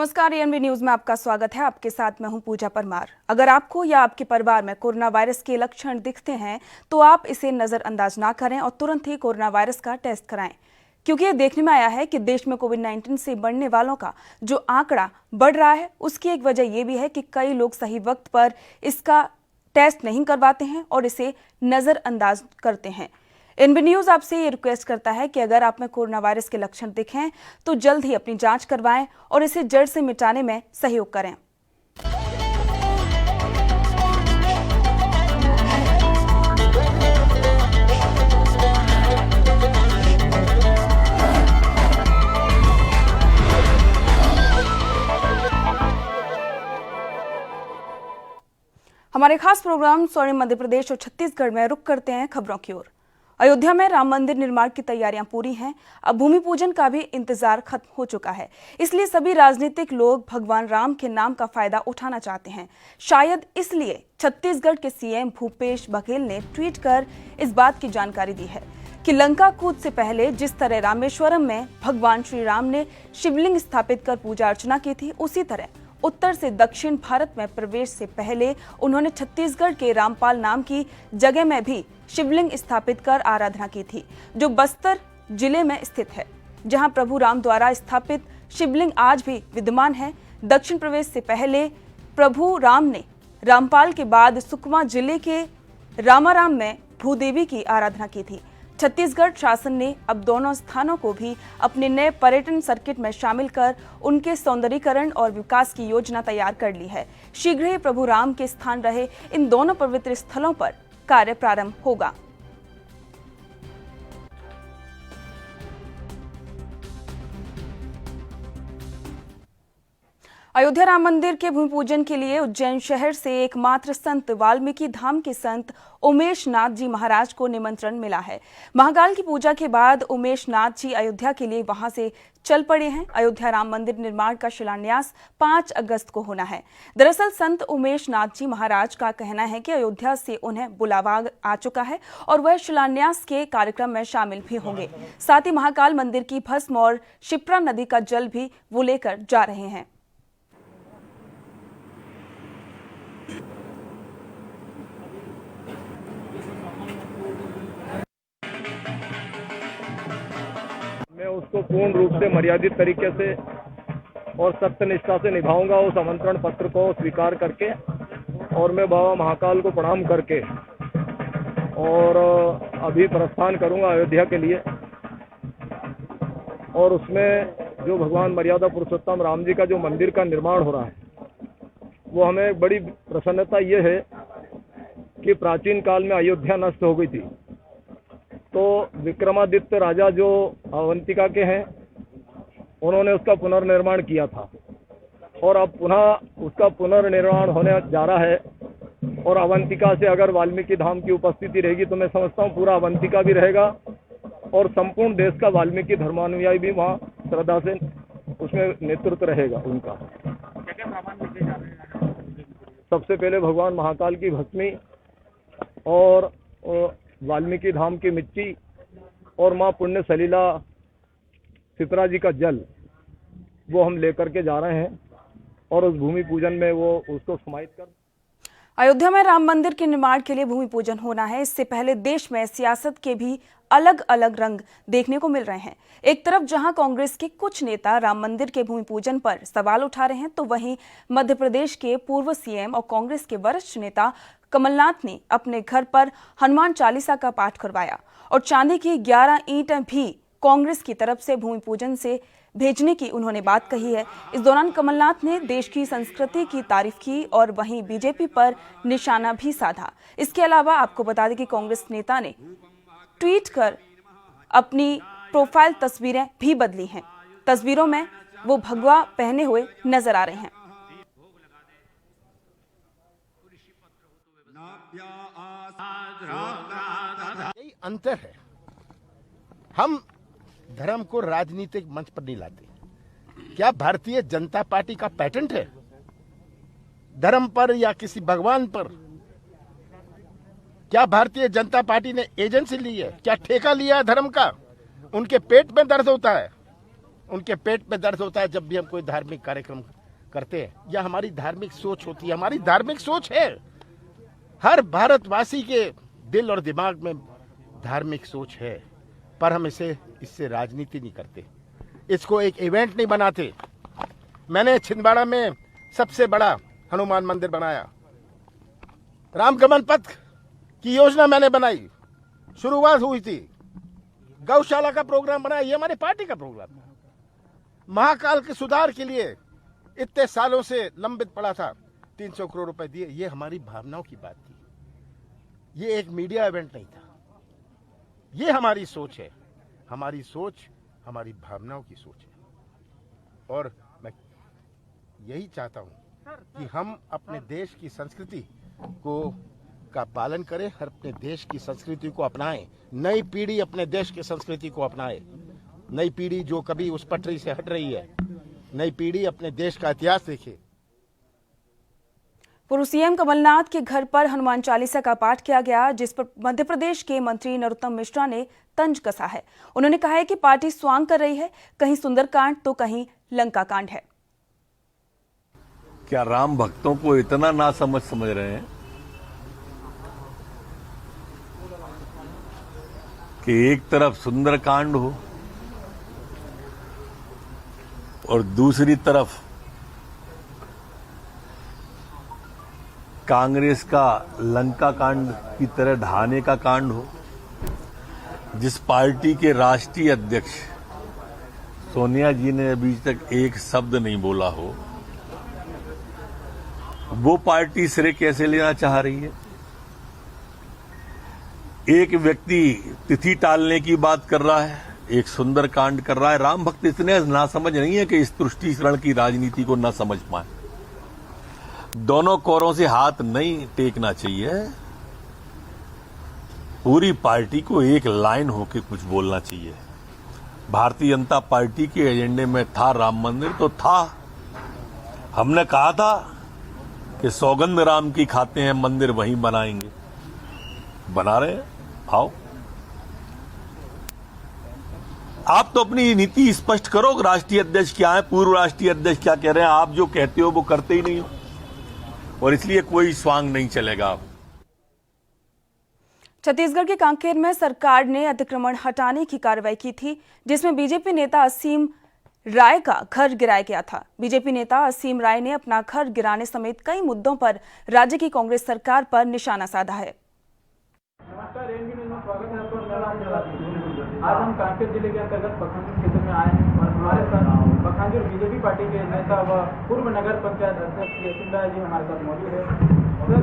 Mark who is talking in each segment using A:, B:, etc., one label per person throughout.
A: नमस्कार, ANB news में आपका स्वागत है। आपके साथ मैं हूं पूजा परमार। अगर आपको या आपके परिवार में कोरोना वायरस के लक्षण दिखते हैं तो आप इसे नजरअंदाज ना करें और तुरंत ही कोरोना वायरस का टेस्ट कराएं, क्योंकि ये देखने में आया है कि देश में कोविड-19 से मरने वालों का जो आंकड़ा बढ़ रहा है उसकी एक वजह यह भी है कि कई लोग सही वक्त पर इसका टेस्ट नहीं करवाते हैं और इसे नजरअंदाज करते हैं। एएनबी न्यूज आपसे ये रिक्वेस्ट करता है कि अगर आप में कोरोना वायरस के लक्षण दिखें तो जल्द ही अपनी जांच करवाएं और इसे जड़ से मिटाने में सहयोग करें। हमारे खास प्रोग्राम स्वर्णिम मध्य प्रदेश और छत्तीसगढ़ में रुक करते हैं खबरों की ओर। अयोध्या में राम मंदिर निर्माण की तैयारियां पूरी हैं। अब भूमि पूजन का भी इंतजार खत्म हो चुका है, इसलिए सभी राजनीतिक लोग भगवान राम के नाम का फायदा उठाना चाहते हैं। शायद इसलिए छत्तीसगढ़ के सीएम भूपेश बघेल ने ट्वीट कर इस बात की जानकारी दी है कि लंका कूद से पहले जिस तरह रामेश्वरम में भगवान श्री राम ने शिवलिंग स्थापित कर पूजा अर्चना की थी, उसी तरह उत्तर से दक्षिण भारत में प्रवेश से पहले उन्होंने छत्तीसगढ़ के रामपाल नाम की जगह में भी शिवलिंग स्थापित कर आराधना की थी, जो बस्तर जिले में स्थित है, जहां प्रभु राम द्वारा स्थापित शिवलिंग आज भी विद्यमान है। दक्षिण प्रवेश से पहले प्रभु राम ने रामपाल के बाद सुकमा जिले के रामाराम में भूदेवी की आराधना की थी। छत्तीसगढ़ शासन ने अब दोनों स्थानों को भी अपने नए पर्यटन सर्किट में शामिल कर उनके सौंदर्यीकरण और विकास की योजना तैयार कर ली है। शीघ्र ही प्रभु राम के स्थान रहे इन दोनों पवित्र स्थलों पर कार्य प्रारंभ होगा। अयोध्या राम मंदिर के भूमि पूजन के लिए उज्जैन शहर से एकमात्र संत वाल्मीकि धाम के संत उमेश नाथ जी महाराज को निमंत्रण मिला है। महाकाल की पूजा के बाद उमेश नाथ जी अयोध्या के लिए वहां से चल पड़े हैं। अयोध्या राम मंदिर निर्माण का शिलान्यास 5 अगस्त को होना है। दरअसल संत उमेश नाथ जी महाराज का कहना है कि अयोध्या से उन्हें बुलावा आ चुका है और वह शिलान्यास के कार्यक्रम में शामिल भी होंगे। साथ ही महाकाल मंदिर की भस्म और शिप्रा नदी का जल भी वो लेकर जा रहे हैं।
B: मैं उसको पूर्ण रूप से मर्यादित तरीके से और सत्य निष्ठा से निभाऊंगा। उस आमंत्रण पत्र को स्वीकार करके और मैं बाबा महाकाल को प्रणाम करके और अभी प्रस्थान करूंगा अयोध्या के लिए। और उसमें जो भगवान मर्यादा पुरुषोत्तम राम जी का जो मंदिर का निर्माण हो रहा है, वो हमें बड़ी प्रसन्नता ये है कि प्राचीन काल में अयोध्या नष्ट हो गई थी, तो विक्रमादित्य राजा जो अवंतिका के हैं, उन्होंने उसका पुनर्निर्माण किया था और अब पुनः उसका पुनर्निर्माण होने जा रहा है। और अवंतिका से अगर वाल्मीकि धाम की उपस्थिति रहेगी तो मैं समझता हूँ पूरा अवंतिका भी रहेगा और संपूर्ण देश का वाल्मीकि धर्मानुयायी भी वहाँ श्रद्धा से उसमें नेतृत्व रहेगा उनका। सबसे पहले भगवान महाकाल की भस्मी और वाल्मीकि धाम की मिट्टी और माँ पुण्य सलीला शिप्रा जी का जल, वो हम लेकर के जा रहे हैं और उस भूमि पूजन में वो उसको समाहित कर।
A: अयोध्या में राम मंदिर के निर्माण के लिए भूमि पूजन होना है। इससे पहले देश में सियासत के भी अलग अलग रंग देखने को मिल रहे हैं। एक तरफ जहां कांग्रेस के कुछ नेता राम मंदिर के भूमि पूजन पर सवाल उठा रहे हैं, तो वहीं मध्य प्रदेश के पूर्व सीएम और कांग्रेस के वरिष्ठ नेता कमलनाथ ने अपने घर पर हनुमान चालीसा का पाठ करवाया और चांदी की 11 ईंटें भी कांग्रेस की तरफ से भूमि पूजन से भेजने की उन्होंने बात कही है। इस दौरान कमलनाथ ने देश की संस्कृति की तारीफ की और वहीं बीजेपी पर निशाना भी साधा। इसके अलावा आपको बता दें कि कांग्रेस नेता ने ट्वीट कर अपनी प्रोफाइल तस्वीरें भी बदली हैं। तस्वीरों में वो भगवा पहने हुए नजर आ रहे हैं।
C: यही अंतर है, हम धर्म को राजनीतिक मंच पर नहीं लाते। क्या भारतीय जनता पार्टी का पैटेंट है धर्म पर या किसी भगवान पर? क्या भारतीय जनता पार्टी ने एजेंसी ली है? क्या ठेका लिया है धर्म का? उनके पेट में दर्द होता है, उनके पेट में दर्द होता है जब भी हम कोई धार्मिक कार्यक्रम करते हैं, या हमारी धार्मिक सोच होती है। हमारी धार्मिक सोच है, हर भारतवासी के दिल और दिमाग में धार्मिक सोच है, पर हम इससे राजनीति नहीं करते, इसको एक इवेंट नहीं बनाते। मैंने छिंदवाड़ा में सबसे बड़ा हनुमान मंदिर बनाया, रामगमन पथ की योजना मैंने बनाई, शुरुआत हुई थी, गौशाला का प्रोग्राम बनाया, ये हमारी पार्टी का प्रोग्राम था। महाकाल के सुधार के लिए इतने सालों से लंबित पड़ा था, 300 करोड़ रुपए दिए, ये हमारी भावनाओं की बात थी, ये एक मीडिया इवेंट नहीं था। ये हमारी सोच है, हमारी सोच हमारी भावनाओं की सोच है। और मैं यही चाहता हूं कि हम अपने देश की संस्कृति का पालन करें, हर अपने देश की संस्कृति को अपनाएं। नई पीढ़ी अपने देश की संस्कृति को अपनाए, नई पीढ़ी जो कभी उस पटरी से हट रही है, नई पीढ़ी अपने देश का इतिहास देखे।
A: पूर्व सीएम कमलनाथ के घर पर हनुमान चालीसा का पाठ किया गया, जिस पर मध्य प्रदेश के मंत्री नरोत्तम मिश्रा ने तंज कसा है। उन्होंने कहा है कि पार्टी स्वांग कर रही है, कहीं सुंदरकांड तो कहीं लंका कांड है।
D: क्या राम भक्तों को इतना ना समझ रहे हैं कि एक तरफ सुंदरकांड हो और दूसरी तरफ कांग्रेस का लंका कांड की तरह ढहाने का कांड हो। जिस पार्टी के राष्ट्रीय अध्यक्ष सोनिया जी ने अभी तक एक शब्द नहीं बोला हो, वो पार्टी श्रेय कैसे लेना चाह रही है। एक व्यक्ति तिथि टालने की बात कर रहा है, एक सुंदर कांड कर रहा है। राम भक्त इतने नासमझ नहीं है कि इस तुष्टीकरण की राजनीति को न समझ पाए। दोनों कोरों से हाथ नहीं टेकना चाहिए, पूरी पार्टी को एक लाइन होकर कुछ बोलना चाहिए। भारतीय जनता पार्टी के एजेंडे में था राम मंदिर तो था, हमने कहा था कि सौगंध राम की खाते हैं, मंदिर वहीं बनाएंगे, बना रहे हैं। आओ आप तो अपनी नीति स्पष्ट करो, राष्ट्रीय अध्यक्ष क्या है, पूर्व राष्ट्रीय अध्यक्ष क्या कह रहे हैं। आप जो कहते हो वो करते ही नहीं हो, और इसलिए कोई स्वांग नहीं चलेगा।
A: छत्तीसगढ़ के कांकेर में सरकार ने अतिक्रमण हटाने की कार्रवाई की थी, जिसमें बीजेपी नेता असीम राय का घर गिराया गया था। बीजेपी नेता असीम राय ने अपना घर गिराने समेत कई मुद्दों पर राज्य की कांग्रेस सरकार पर निशाना साधा है।
E: नमस्कार, एएनबी न्यूज़ में स्वागत है आपका। आज हम कांकेर जिले के अंतर्गत पखांजूर क्षेत्र में आए हैं और हमारे साथ पखांजूर बीजेपी पार्टी के नेता व पूर्व नगर पंचायत अध्यक्ष असीम राय जी हमारे साथ मौजूद है। सर,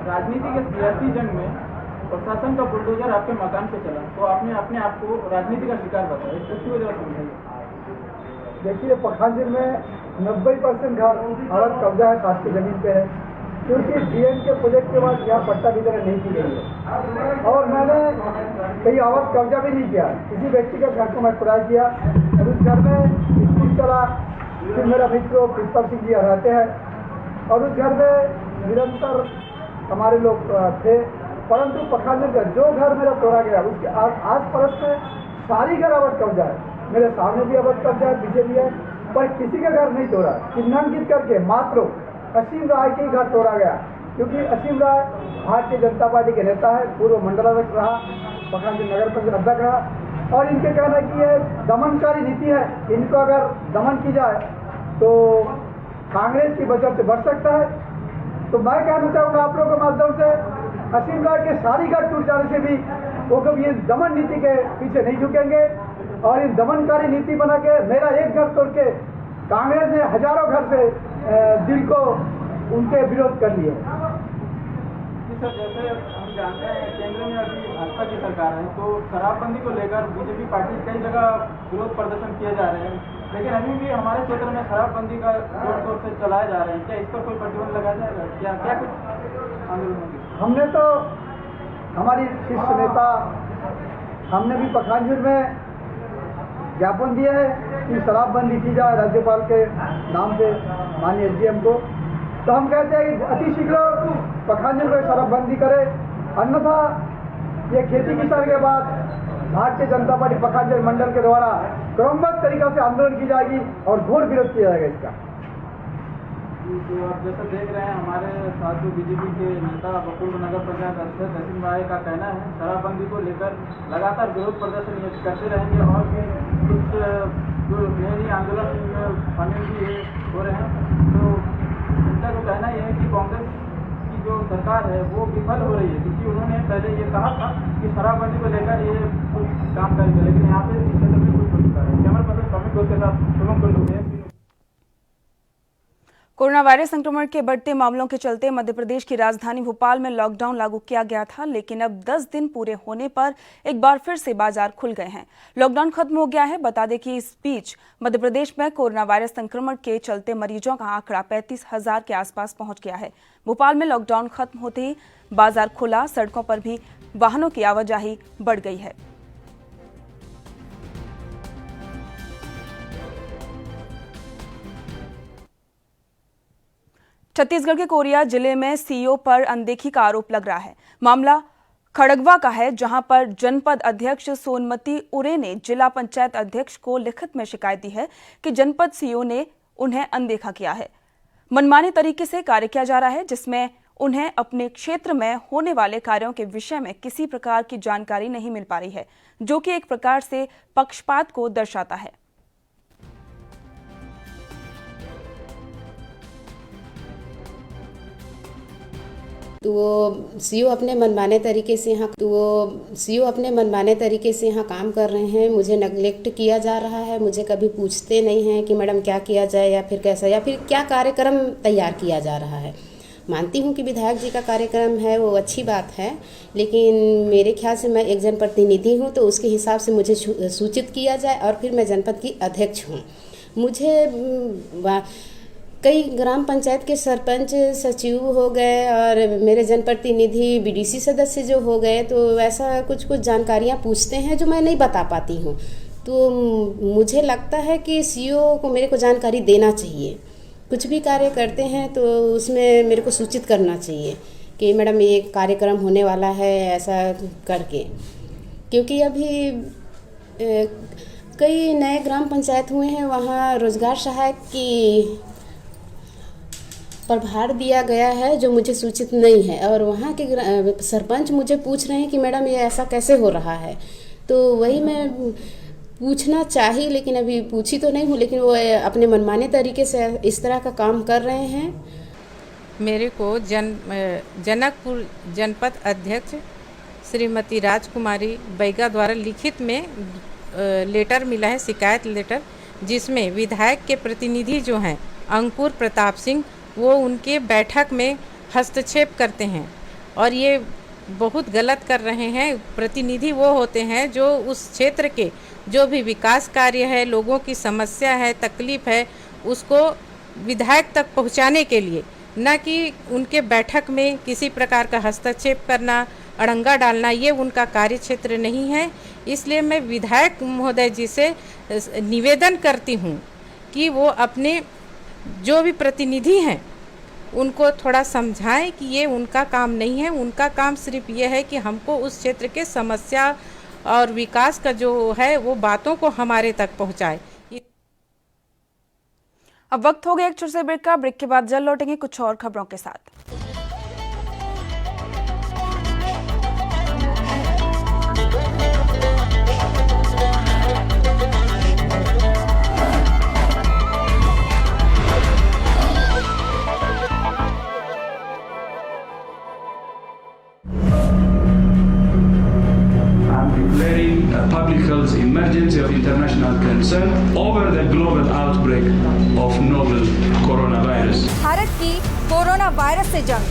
E: राजनीति के सियासी जंग में प्रशासन का बुलडोजर आपके मकान पे चला, तो आपने अपने आप को राजनीति का शिकार बताया, इस तथ्य को जरा समझाइए।
F: देखिए, पखांजूर में 90% घर अवैध कब्जा है, शासकीय जमीन पे है, क्योंकि डीएम के प्रोजेक्ट के बाद यहाँ पट्टा वितरण नहीं की गई है। और मैंने कहीं अवैध कब्जा भी नहीं किया, किसी व्यक्ति के घर को मैं खुदाई किया और उस घर में स्कूल चला। फिर मेरा मित्र प्रिंसिपल सिंह जी रहते हैं और उस घर में निरंतर हमारे लोग थे, परंतु पखांजूर का जो घर मेरा तोड़ा गया उसके आस पड़ोस में सारी घर अवैध कब्जा है। मेरे सामने भी अवैध कब्जा है, पीछे भी है, पर किसी का घर नहीं तोड़ा। चिन्हांकित करके मात्र असीम राय के घर तोड़ा गया, क्योंकि असीम राय भारतीय जनता पार्टी के नेता है, पूर्व मंडलाध्यक्ष रहा, पखांजूर नगर पंचायत अध्यक्ष रहा, और इनके कहना कि ये दमनकारी नीति है, इनको अगर दमन की जाए तो कांग्रेस की बचत से बढ़ सकता है। तो मैं कहना चाहूँगा आप लोगों के माध्यम से, असीम राय के सारी घर टूट जाने से भी वो कभी इस दमन नीति के पीछे नहीं झुकेंगे, और इस दमनकारी नीति बना के मेरा एक घर तोड़ के कांग्रेस ने हजारों घर से दिल को उनके विरोध कर लिए।
E: सर, जैसे हम जानते हैं केंद्र में अभी भाजपा की सरकार है, तो शराबबंदी को लेकर बीजेपी पार्टी कई जगह विरोध प्रदर्शन किए जा रहे हैं, लेकिन अभी भी हमारे क्षेत्र में शराबबंदी का जोर शोर से चलाए जा रहे हैं। क्या इस पर कोई प्रतिबंध लगाया जाएगा? क्या कुछ आंदोलन होगी?
F: हमने तो हमारी शीर्ष नेता, हमने भी पखांजूर में ज्ञापन दिया है कि शराबबंदी की जाए राज्यपाल के नाम से, माननीय एसडीएम को। तो हम कहते हैं कि अति शीघ्र पखांजूर में शराबबंदी करे, अन्यथा ये खेती किसान के बाद भारतीय जनता पार्टी पखांजर मंडल के द्वारा क्रमबद्ध तरीका से आंदोलन की जाएगी और घोर विरोध किया जाएगा इसका।
E: तो आप जैसा देख रहे हैं हमारे साथ जो बीजेपी के नेता पूर्व नगर पंचायत अध्यक्ष जतिन भाई का कहना है शराबबंदी को लेकर लगातार विरोध प्रदर्शन करते रहेंगे और भी कुछ जो नए आंदोलन शामिल भी हो रहे हैं। तो इनका जो कहना यह है कि कांग्रेस की जो सरकार है वो विफल हो रही है, क्योंकि उन्होंने पहले ये कहा था कि शराबबंदी को लेकर ये कुछ काम करेंगे, लेकिन यहाँ पे इस क्षेत्र में कुछ हो चुका है। कैमरा पर्सन सौमिक घोष के साथ शुभम कुल्लू है।
A: कोरोना वायरस संक्रमण के बढ़ते मामलों के चलते मध्य प्रदेश की राजधानी भोपाल में लॉकडाउन लागू किया गया था, लेकिन अब 10 दिन पूरे होने पर एक बार फिर से बाजार खुल गए हैं। लॉकडाउन खत्म हो गया है। बता दें कि इस बीच मध्य प्रदेश में कोरोना वायरस संक्रमण के चलते मरीजों का आंकड़ा 35,000 के आसपास पहुंच गया है। भोपाल में लॉकडाउन खत्म होते ही बाजार खुला, सड़कों पर भी वाहनों की आवाजाही बढ़ गई है। छत्तीसगढ़ के कोरिया जिले में सीईओ पर अनदेखी का आरोप लग रहा है। मामला खड़गवा का है, जहां पर जनपद अध्यक्ष सोनमती उरे ने जिला पंचायत अध्यक्ष को लिखित में शिकायत दी है कि जनपद सीईओ ने उन्हें अनदेखा किया है। मनमाने तरीके से कार्य किया जा रहा है, जिसमें उन्हें अपने क्षेत्र में होने वाले कार्यों के विषय में किसी प्रकार की जानकारी नहीं मिल पा रही है, जो कि एक प्रकार से पक्षपात को दर्शाता है।
G: तो वो सीईओ अपने मनमाने तरीके से यहाँ काम कर रहे हैं। मुझे नेगलेक्ट किया जा रहा है। मुझे कभी पूछते नहीं हैं कि मैडम क्या किया जाए या फिर कैसा या फिर क्या कार्यक्रम तैयार किया जा रहा है। मानती हूँ कि विधायक जी का कार्यक्रम है वो अच्छी बात है, लेकिन मेरे ख्याल से मैं एक जनप्रतिनिधि हूँ तो उसके हिसाब से मुझे सूचित किया जाए। और फिर मैं जनपद की अध्यक्ष हूँ। मुझे कई ग्राम पंचायत के सरपंच सचिव हो गए और मेरे जनप्रतिनिधि बीडीसी सदस्य जो हो गए, तो ऐसा कुछ जानकारियाँ पूछते हैं जो मैं नहीं बता पाती हूँ। तो मुझे लगता है कि सीईओ को मेरे को जानकारी देना चाहिए। कुछ भी कार्य करते हैं तो उसमें मेरे को सूचित करना चाहिए कि मैडम ये कार्यक्रम होने वाला है, ऐसा करके। क्योंकि अभी कई नए ग्राम पंचायत हुए हैं, वहाँ रोजगार सहायक की प्रभार दिया गया है जो मुझे सूचित नहीं है। और वहाँ के सरपंच मुझे पूछ रहे हैं कि मैडम ये ऐसा कैसे हो रहा है। तो वही मैं पूछना चाहिए, लेकिन अभी पूछी तो नहीं हूँ, लेकिन वो अपने मनमाने तरीके से इस तरह का काम कर रहे हैं।
H: मेरे को जनकपुर जनपद अध्यक्ष श्रीमती राजकुमारी बैगा द्वारा लिखित में लेटर मिला है, शिकायत लेटर, जिसमें विधायक के प्रतिनिधि जो हैं अंकुर प्रताप सिंह, वो उनके बैठक में हस्तक्षेप करते हैं और ये बहुत गलत कर रहे हैं। प्रतिनिधि वो होते हैं जो उस क्षेत्र के जो भी विकास कार्य है, लोगों की समस्या है, तकलीफ है, उसको विधायक तक पहुंचाने के लिए, न कि उनके बैठक में किसी प्रकार का हस्तक्षेप करना, अड़ंगा डालना, ये उनका कार्य क्षेत्र नहीं है। इसलिए मैं विधायक महोदय जी से निवेदन करती हूँ कि वो अपने जो भी प्रतिनिधि हैं उनको थोड़ा समझाएं कि ये उनका काम नहीं है। उनका काम सिर्फ ये है कि हमको उस क्षेत्र के समस्या और विकास का जो है वो बातों को हमारे तक पहुंचाए।
A: अब वक्त हो गया एक छोटे से ब्रेक का। ब्रेक के बाद जल्द लौटेंगे कुछ और खबरों के साथ।
I: Public health emergency of international concern over the global outbreak of novel coronavirus.
J: Bharat की कोरोना वायरस से जंग।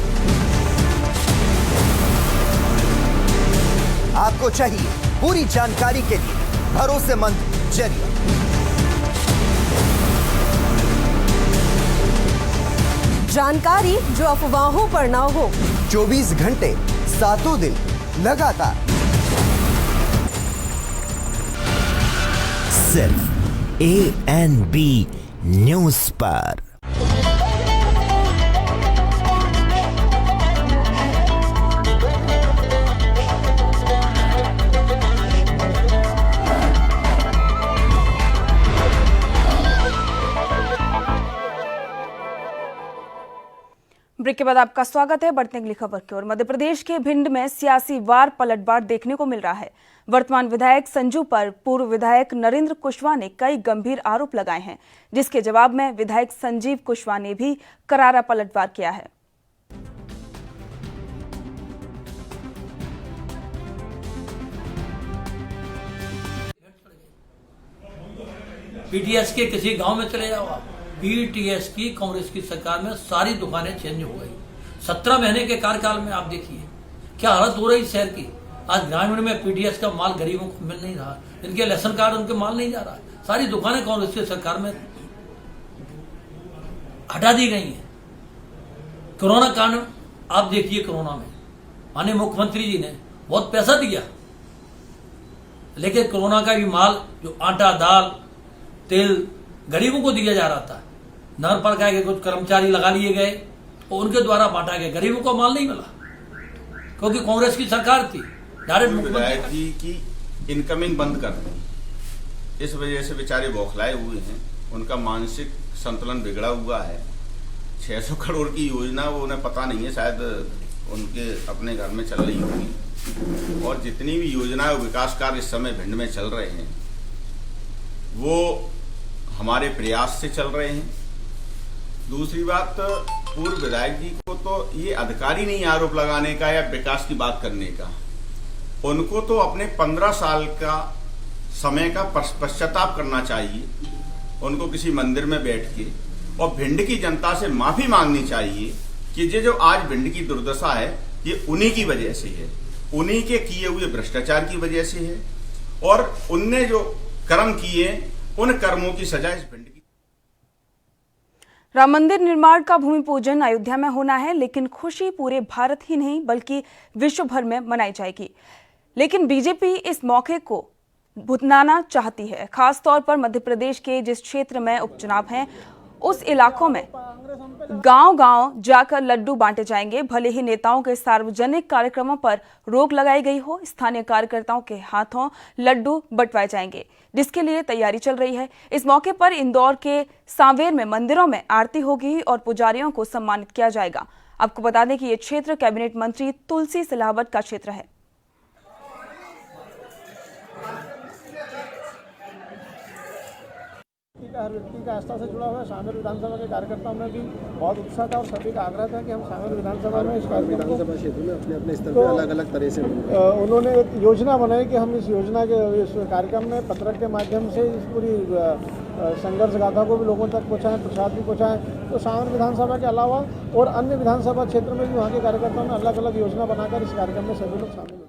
K: आपको चाहिए पूरी जानकारी के लिए भरोसेमंद जरिया।
J: जानकारी जो अफवाहों पर ना हो।
K: 24 घंटे 7 दिन लगातार सिर्फ ANB न्यूज पर।
A: ब्रेक के बाद आपका स्वागत है। बढ़ते अगली खबर की ओर। मध्य प्रदेश के भिंड में सियासी वार पलटवार देखने को मिल रहा है। वर्तमान विधायक संजू पर पूर्व विधायक नरेंद्र कुशवाहा ने कई गंभीर आरोप लगाए हैं, जिसके जवाब में विधायक संजीव कुशवाहा ने भी करारा पलटवार किया है।
L: पीटीएस के किसी गांव में चले जाओ आप, पीटीएस की कांग्रेस की सरकार में सारी दुकानें चेंज हो गई। 17 महीने के कार्यकाल में आप देखिए क्या हालत हो रही शहर की। आज ग्रामीण में पीटीएस का माल गरीबों को मिल नहीं रहा, इनके राशन कार्ड उनके माल नहीं जा रहा। सारी दुकानें कांग्रेस की सरकार में हटा दी गई हैं। कोरोना कांड आप देखिए, कोरोना में माननीय मुख्यमंत्री जी ने बहुत पैसा दिया, लेकिन कोरोना का भी माल जो आटा दाल तेल गरीबों को दिया जा रहा था, नगर पालिका के कुछ कर्मचारी लगा लिए गए और उनके द्वारा बांटा गया, गरीबों को माल नहीं मिला क्योंकि कांग्रेस की सरकार थी। डायरेक्ट
M: विधायक जी की इनकमिंग बंद कर दी, इस वजह से बेचारे बौखलाए हुए हैं, उनका मानसिक संतुलन बिगड़ा हुआ है। 600 करोड़ की योजना वो उन्हें पता नहीं है, शायद उनके अपने घर में चल रही होगी। और जितनी भी योजनाएं विकास कार्य इस समय भिंड में चल रहे हैं वो हमारे प्रयास से चल रहे हैं। दूसरी बात, पूर्व विधायक जी को तो ये अधिकार ही नहीं आरोप लगाने का या विकास की बात करने का। उनको तो अपने 15 साल का समय का पश्चाताप करना चाहिए। उनको किसी मंदिर में बैठ के और भिंड की जनता से माफी मांगनी चाहिए कि ये जो आज भिंड की दुर्दशा है ये उन्हीं की वजह से है, उन्हीं के किए हुए भ्रष्टाचार की वजह से है और उनने जो कर्म किए उन कर्मों की सजा इस भिंड की।
A: राम मंदिर निर्माण का भूमि पूजन अयोध्या में होना है, लेकिन खुशी पूरे भारत ही नहीं बल्कि विश्व भर में मनाई जाएगी। लेकिन बीजेपी इस मौके को भुनाना चाहती है। खास तौर पर मध्य प्रदेश के जिस क्षेत्र में उपचुनाव हैं उस इलाकों में गांव-गांव जाकर लड्डू बांटे जाएंगे। भले ही नेताओं के सार्वजनिक कार्यक्रमों पर रोक लगाई गई हो, स्थानीय कार्यकर्ताओं के हाथों लड्डू बंटवाए जाएंगे, जिसके लिए तैयारी चल रही है। इस मौके पर इंदौर के सांवेर में मंदिरों में आरती होगी और पुजारियों को सम्मानित किया जाएगा। आपको बता दें कि ये क्षेत्र कैबिनेट मंत्री तुलसी सिलावट का क्षेत्र है।
F: हर व्यक्ति का आस्था से जुड़ा हुआ है। सांवेर विधानसभा के कार्यकर्ताओं में भी बहुत उत्साह था और सभी का आग्रह था कि हम सांवेर विधानसभा में इस विधानसभा क्षेत्र में अपने अपने स्तर पर अलग अलग तरह से उन्होंने एक योजना बनाई कि हम इस योजना के इस कार्यक्रम में पत्रक के माध्यम से इस पूरी संघर्ष गाथा को भी लोगों तक पहुँचाएं, प्रसाद भी पहुँचाएं। तो सांवेर विधानसभा के अलावा और अन्य विधानसभा क्षेत्र में भी वहाँ के कार्यकर्ताओं ने अलग अलग योजना बनाकर इस कार्यक्रम में सभी लोग शामिल हुए।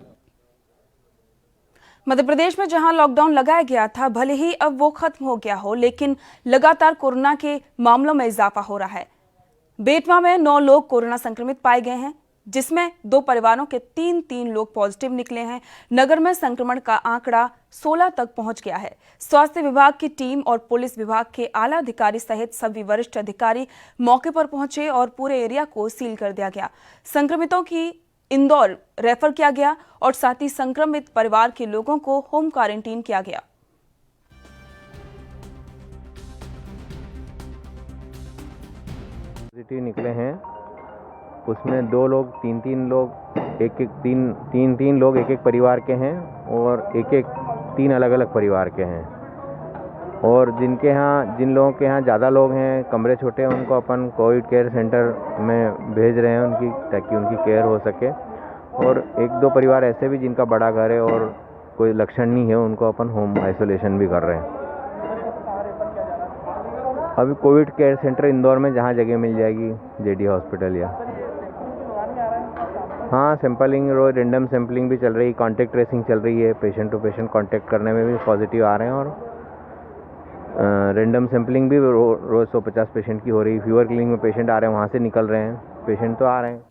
A: मध्य प्रदेश में जहां लॉकडाउन लगाया गया था, भले ही अब वो खत्म हो गया हो, लेकिन लगातार कोरोना के मामलों में इजाफा हो रहा है। बेटवा में 9 लोग कोरोना संक्रमित पाए गए हैं, जिसमें 2 परिवारों के 3 लोग पॉजिटिव निकले हैं। नगर में संक्रमण का आंकड़ा 16 तक पहुंच गया है। स्वास्थ्य विभाग की टीम और पुलिस विभाग के आला अधिकारी सहित सभी वरिष्ठ अधिकारी मौके पर पहुंचे और पूरे एरिया को सील कर दिया गया। संक्रमितों की इंदौर रेफर किया गया और साथ ही संक्रमित परिवार के लोगों को होम क्वारंटीन किया गया।
N: पॉजिटिव निकले हैं, उसमें 2 लोग 3 लोग तीन लोग एक परिवार के हैं और 3 अलग अलग परिवार के हैं। और जिन लोगों के यहाँ ज़्यादा लोग हैं, कमरे छोटे हैं, उनको अपन कोविड केयर सेंटर में भेज रहे हैं ताकि उनकी केयर हो सके। और 1-2 परिवार ऐसे भी जिनका बड़ा घर है और कोई लक्षण नहीं है, उनको अपन होम आइसोलेशन भी कर रहे हैं। अभी कोविड केयर सेंटर इंदौर में जहाँ जगह मिल जाएगी, जेडी हॉस्पिटल या हाँ, सैंपलिंग रोज रैंडम सैंपलिंग भी चल रही, कॉन्टैक्ट ट्रेसिंग चल रही है। पेशेंट टू पेशेंट कॉन्टैक्ट करने में भी पॉजिटिव आ रहे हैं और रैंडम सैंपलिंग भी रोज 150 पेशेंट की हो रही। फीवर क्लिनिक में पेशेंट आ रहे हैं, वहाँ से निकल रहे हैं, पेशेंट तो आ रहे हैं।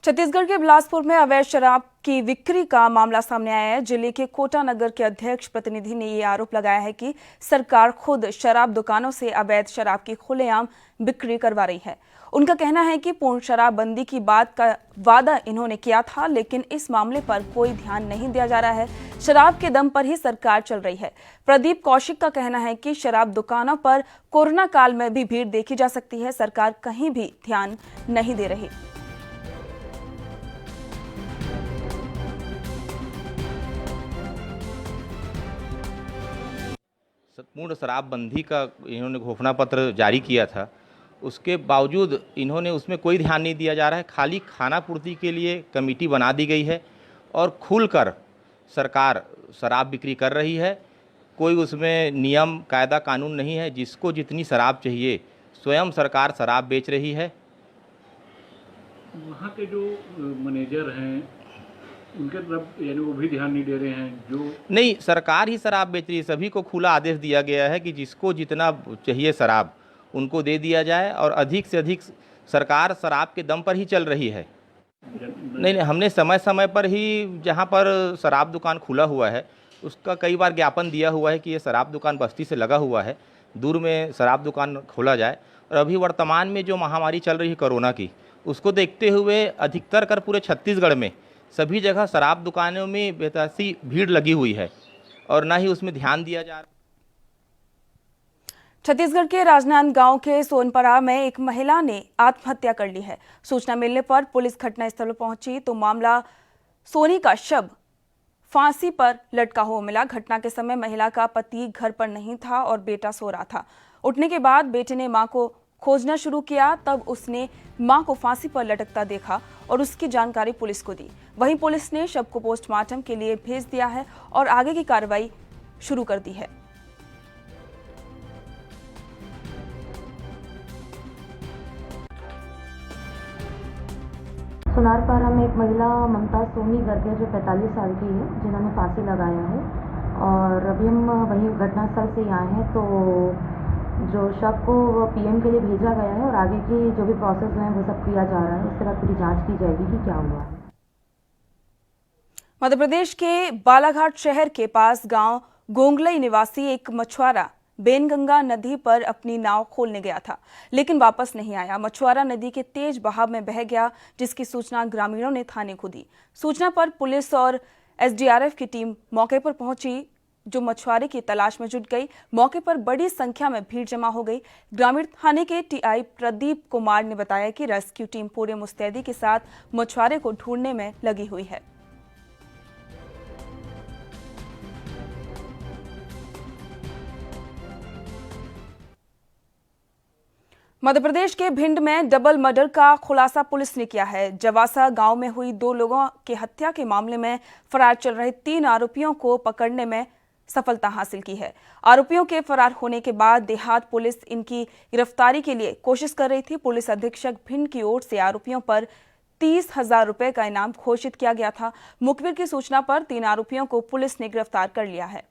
A: छत्तीसगढ़ के बिलासपुर में अवैध शराब की बिक्री का मामला सामने आया है। जिले के कोटा नगर के अध्यक्ष प्रतिनिधि ने ये आरोप लगाया है कि सरकार खुद शराब दुकानों से अवैध शराब की खुलेआम बिक्री करवा रही है। उनका कहना है कि पूर्ण शराबबंदी की बात का वादा इन्होंने किया था, लेकिन इस मामले पर कोई ध्यान नहीं दिया जा रहा है। शराब के दम पर ही सरकार चल रही है। प्रदीप कौशिक का कहना है कि शराब दुकानों पर कोरोना काल में भी भीड़ देखी जा सकती है। सरकार कहीं भी ध्यान नहीं दे रही।
O: पूर्ण शराबबंदी का इन्होंने घोषणा पत्र जारी किया था, उसके बावजूद इन्होंने उसमें कोई ध्यान नहीं दिया जा रहा है। खाली खाना पूर्ति के लिए कमेटी बना दी गई है और खुलकर सरकार शराब बिक्री कर रही है। कोई उसमें नियम कायदा कानून नहीं है। जिसको जितनी शराब चाहिए स्वयं सरकार शराब बेच रही है।
P: वहाँ के जो मैनेजर हैं उनके तरफ यानी वो भी ध्यान नहीं दे रहे हैं। जो
O: नहीं, सरकार ही शराब बेच रही है। सभी को खुला आदेश दिया गया है कि जिसको जितना चाहिए शराब उनको दे दिया जाए और अधिक से अधिक सरकार शराब के दम पर ही चल रही है। नहीं, हमने समय समय पर ही जहाँ पर शराब दुकान खुला हुआ है उसका कई बार ज्ञापन दिया हुआ है कि ये शराब दुकान बस्ती से लगा हुआ है, दूर में शराब दुकान खोला जाए। और अभी वर्तमान में जो महामारी चल रही है कोरोना की, उसको देखते हुए अधिकतर कर पूरे छत्तीसगढ़ में सभी जगह शराब दुकानों में बेतहासी भीड़ लगी हुई है और ना ही उसमें ध्यान दिया जा रहा।
A: छत्तीसगढ़ के राजनांदगांव के सोनपरा में एक महिला ने आत्महत्या कर ली है। सूचना मिलने पर पुलिस घटनास्थल पर पहुंची तो मामला सोनी का शव फांसी पर लटका हुआ मिला। घटना के समय महिला का पति घर पर नहीं था और बेटा सो रहा था। उठने के बाद बेटे ने मां को खोजना शुरू किया, तब उसने मां को फांसी पर लटकता देखा और उसकी जानकारी पुलिस को दी। वहीं पुलिस ने शव को पोस्टमार्टम के लिए भेज दिया है और आगे की कार्रवाई शुरू कर दी है।
Q: सोनारपारा में एक महिला ममता सोनी करके जो 45 साल की है, जिन्होंने फांसी लगाया है और अभी हम वहीं घटनास्थल से आए हैं तो जो शव को पीएम के लिए भेजा गया है और आगे की जो भी प्रोसेस है वो सब किया जा रहा है। उसके बाद पूरी जांच की जाएगी कि क्या हुआ है।
A: मध्य प्रदेश के बालाघाट शहर के पास गांव गोंगलई निवासी एक मछुआरा बेनगंगा नदी पर अपनी नाव खोलने गया था, लेकिन वापस नहीं आया। मछुआरा नदी के तेज बहाव में बह गया, जिसकी सूचना ग्रामीणों ने थाने को दी। सूचना पर पुलिस और एसडीआरएफ की टीम मौके पर पहुंची, जो मछुआरे की तलाश में जुट गई। मौके पर बड़ी संख्या में भीड़ जमा हो गई। ग्रामीण थाने के टीआई प्रदीप कुमार ने बताया कि रेस्क्यू टीम पूरे मुस्तैदी के साथ मछुआरे को ढूंढने में लगी हुई है। मध्य प्रदेश के भिंड में डबल मर्डर का खुलासा पुलिस ने किया है। जवासा गांव में हुई 2 लोगों की हत्या के मामले में फरार चल रहे 3 आरोपियों को पकड़ने में सफलता हासिल की है। आरोपियों के फरार होने के बाद देहात पुलिस इनकी गिरफ्तारी के लिए कोशिश कर रही थी। पुलिस अधीक्षक भिंड की ओर से आरोपियों पर 30,000 रुपए का इनाम घोषित किया गया था। मुखबिर की सूचना पर 3 आरोपियों को पुलिस ने गिरफ्तार कर लिया है।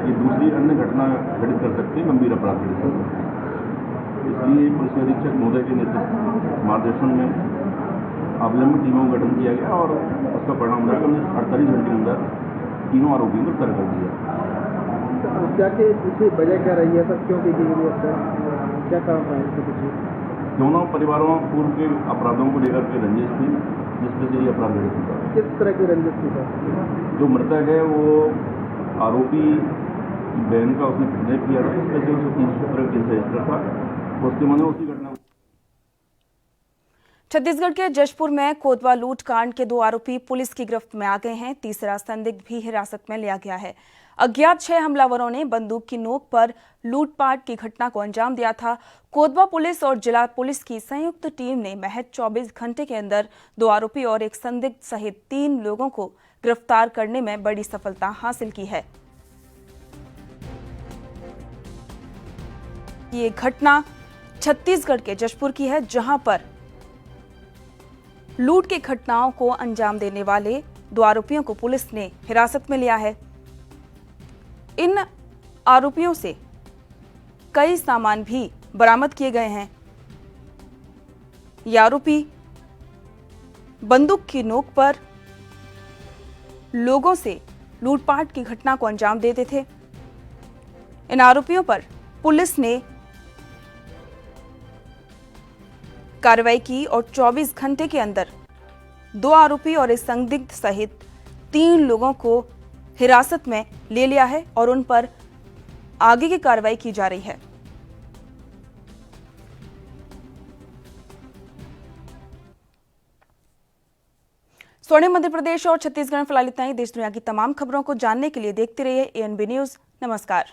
R: ये दूसरी अन्य घटना घटित कर सकते हैं, गंभीर अपराध घटित कर सकते हैं। इसलिए पुलिस अधीक्षक महोदय के नेतृत्व मार्गदर्शन में अवलंबित टीमों का गठन किया गया और उसका परिणाम रहा कि हमने 48 घंटे के अंदर तीनों आरोपियों को गिरफ्तार कर दिया।
F: हत्या के पीछे वजह क्या रही है सर, क्यों की गई हत्या, क्या कारण था इसके पीछे?
R: दोनों परिवारों पूर्व के अपराधों को लेकर के रंजिश थी, जिसमें से ये अपराध घटित हुआ।
F: किस तरह की रंजिश थी सर?
R: जो मृतक है वो आरोपी बहन का उसने किडनैप किया था, इसमें से उसे 317 केस रजिस्टर था, उसके मन में उसी घटना।
A: छत्तीसगढ़ के जशपुर में कोतवा लूट कांड के 2 आरोपी पुलिस की गिरफ्त में आ गए हैं। तीसरा संदिग्ध भी हिरासत में लिया गया है। अज्ञात 6 हमलावरों ने बंदूक की नोक पर लूटपाट की घटना को अंजाम दिया था। कोतवा पुलिस और जिला पुलिस की संयुक्त टीम ने महज 24 घंटे के अंदर 2 आरोपी और एक संदिग्ध सहित 3 लोगों को गिरफ्तार करने में बड़ी सफलता हासिल की है। ये घटना छत्तीसगढ़ के जशपुर की है, जहां पर लूट की घटनाओं को अंजाम देने वाले 2 आरोपियों को पुलिस ने हिरासत में लिया है। इन आरोपियों से कई सामान भी बरामद किए गए हैं। ये आरोपी बंदूक की नोक पर लोगों से लूटपाट की घटना को अंजाम देते थे। इन आरोपियों पर पुलिस ने कार्रवाई की और 24 घंटे के अंदर 2 आरोपी और एक संदिग्ध सहित 3 लोगों को हिरासत में ले लिया है और उन पर आगे की कार्रवाई की जा रही है। स्वर्णिम मध्य प्रदेश और छत्तीसगढ़ में फिलहाल इतना ही। देश दुनिया की तमाम खबरों को जानने के लिए देखते रहिए ANB न्यूज। नमस्कार।